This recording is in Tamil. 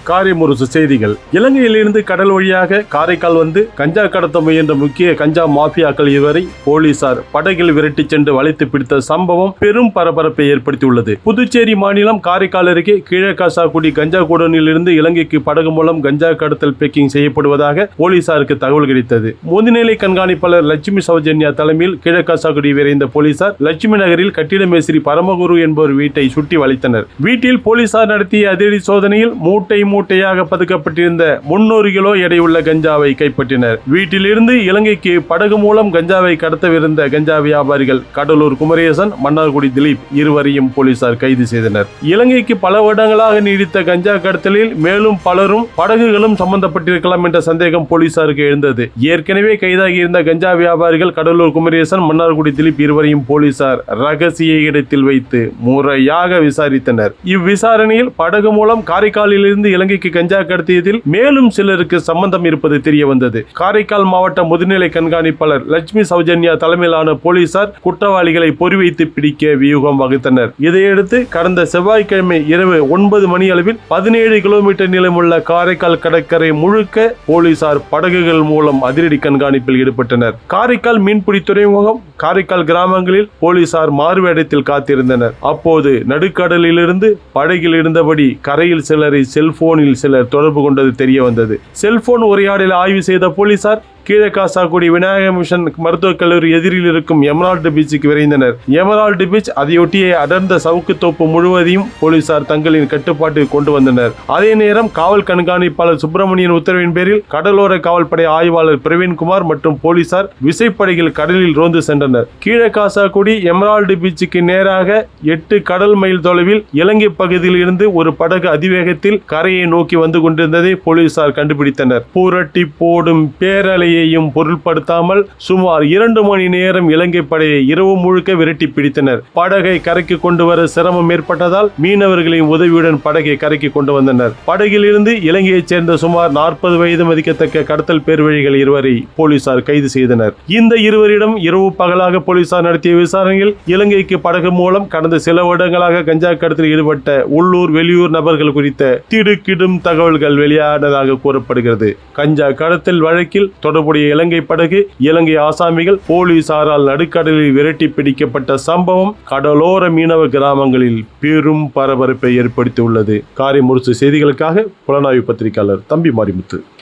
காரிமுரசு செய்திகள். இலங்கையிலிருந்து கடல் வழியாக காரைக்கால் வந்து கஞ்சா கடத்த முயன்ற முக்கிய கஞ்சா மாஃபியாக்கள் இருவரை போலீசார் படகில் விரட்டிச் சென்று வளைத்து பிடித்த சம்பவம் பெரும் பரபரப்பை ஏற்படுத்தியுள்ளது. புதுச்சேரி மாநிலம் காரைக்கால் அருகே கீழக்காசாக்குடி கஞ்சா குடோனில் இருந்து இலங்கைக்கு படகு மூலம் கஞ்சா கடத்தல் பேக்கிங் செய்யப்படுவதாக போலீசாருக்கு தகவல் கிடைத்தது. முதுநிலை கண்காணிப்பாளர் லட்சுமி சௌஜன்யா தலைமையில் கீழக்காசாக்குடி விரைந்த போலீசார் லட்சுமி நகரில் கட்டிட மேஸ்திரி பரமகுரு என்பவர் வீட்டை சுற்றி வளைத்தனர். வீட்டில் போலீசார் நடத்திய அதிரடி சோதனையில் மூட்டையாக பதுக்கப்பட்டிருந்த 300 கிலோ எடையுள்ள கஞ்சாவை கைப்பற்றினர். வீட்டிலிருந்து இலங்கைக்கு படகு மூலம் கஞ்சாவை கடத்தவிருந்த கஞ்சா வியாபாரிகள் கடலூர் குமரேசன், மன்னார்குடி திலீப் இருவரையும் போலீசார் கைது செய்தனர். இலங்கைக்கு பல வருடங்களாக நீடித்த கஞ்சா கடத்தலில் மேலும் பலரும் படகுகளும் சம்பந்தப்பட்டிருக்கலாம் என்ற சந்தேகம் போலீசாருக்கு எழுந்தது. ஏற்கனவே கைதாகி இருந்த கஞ்சா வியாபாரிகள் கடலூர் குமரேசன், மன்னார்குடி திலீப் இருவரையும் போலீசார் ரகசிய இடத்தில் வைத்து முறையாக விசாரித்தனர். இவ்விசாரணையில் படகு மூலம் காரைக்காலில் இருந்து இலங்கைக்கு கஞ்சா கடத்தியதில் மேலும் சிலருக்கு சம்பந்தம் இருப்பது தெரிய வந்தது. காரைக்கால் மாவட்ட முதுநிலை கண்காணிப்பாளர் லட்சுமி சௌஜன்யா தலைமையிலான போலீசார் குற்றவாளிகளை பொறிவைத்து பிடிக்க வியூகம் வகுத்தனர். இதையடுத்து கடந்த செவ்வாய்க்கிழமை இரவு 9 மணி அளவில் 17 கிலோமீட்டர் நீளமுள்ள காரைக்கால் கடற்கரை முழுக்க போலீசார் படகுகள் மூலம் அதிரடி கண்காணிப்பில் ஈடுபட்டனர். காரைக்கால் மீன்பிடி துறைமுகம், காரைக்கால் கிராமங்களில் போலீசார் மாறுவேடத்தில் காத்திருந்தனர். அப்போது நடுக்கடலிலிருந்து படகில் இருந்தபடி கரையில் சிலரை செல்போனில் சிலர் தொடர்பு கொண்டது தெரிய வந்தது. செல்போன் உரையாடலை ஆய்வு செய்த போலீசார் கீழக்காசாக்குடி விநாயக மிஷன் மருத்துவக் கல்லூரி எதிரில் இருக்கும் எமரால்டு பீச்சுக்கு விரைந்தனர். எமரால்டு பீச், அதையொட்டிய அடர்ந்த சவுக்கு தோப்பு முழுவதையும் போலீசார் தங்களின் கட்டுப்பாட்டுக்கு கொண்டு வந்தனர். அதே நேரம் காவல் கண்காணிப்பாளர் சுப்பிரமணியன் உத்தரவின் பேரில் கடலோர காவல்படை ஆய்வாளர் பிரவீன்குமார் மற்றும் போலீசார் விசைப்படகில் கடலில் ரோந்து சென்றனர். கீழக்காசாக்குடி எமரால்டு பீச்சுக்கு நேராக 8 கடல் மைல் தொலைவில் இலங்கை பகுதியில் இருந்து ஒரு படகு அதிவேகத்தில் கரையை நோக்கி வந்து கொண்டிருந்ததை போலீசார் கண்டுபிடித்தனர். புரட்டி போடும் பேரலையை பொருட்படுத்தாமல் சுமார் 2 மணி நேரம் இலங்கை படையை இரவு முழுக்க விரட்டி பிடித்தனர். படகை கரைக்கு கொண்டு வர சிரமம் ஏற்பட்டதால் மீனவர்களின் உதவியுடன் படகை கரைக்கு கொண்டு வந்தனர். படகில் இருந்து இலங்கையைச் சேர்ந்த சுமார் 40 வயது மதிக்கத்தக்க கடத்தல் பேர்வழிகள் இருவரை போலீசார் கைது செய்தனர். இந்த இருவரிடம் இரவு பகலாக போலீசார் நடத்திய விசாரணையில் இலங்கைக்கு படகு மூலம் கடந்த சில வருடங்களாக கஞ்சா கடத்தலில் ஈடுபட்ட உள்ளூர் வெளியூர் நபர்கள் குறித்த திடுக்கிடும் தகவல்கள் வெளியானதாக கூறப்படுகிறது. கஞ்சா கடத்தல் வழக்கில் தொடர்புடைய இலங்கை படகு, இலங்கை ஆசாமிகள் போலீசாரால் நடுக்கடலில் விரட்டி பிடிக்கப்பட்ட சம்பவம் கடலோர மீனவ கிராமங்களில் பெரும் பரபரப்பை ஏற்படுத்தியுள்ளது. காரிமுரசு செய்திகளுக்காக புலனாய்வு பத்திரிகையாளர் தம்பி மாரிமுத்து.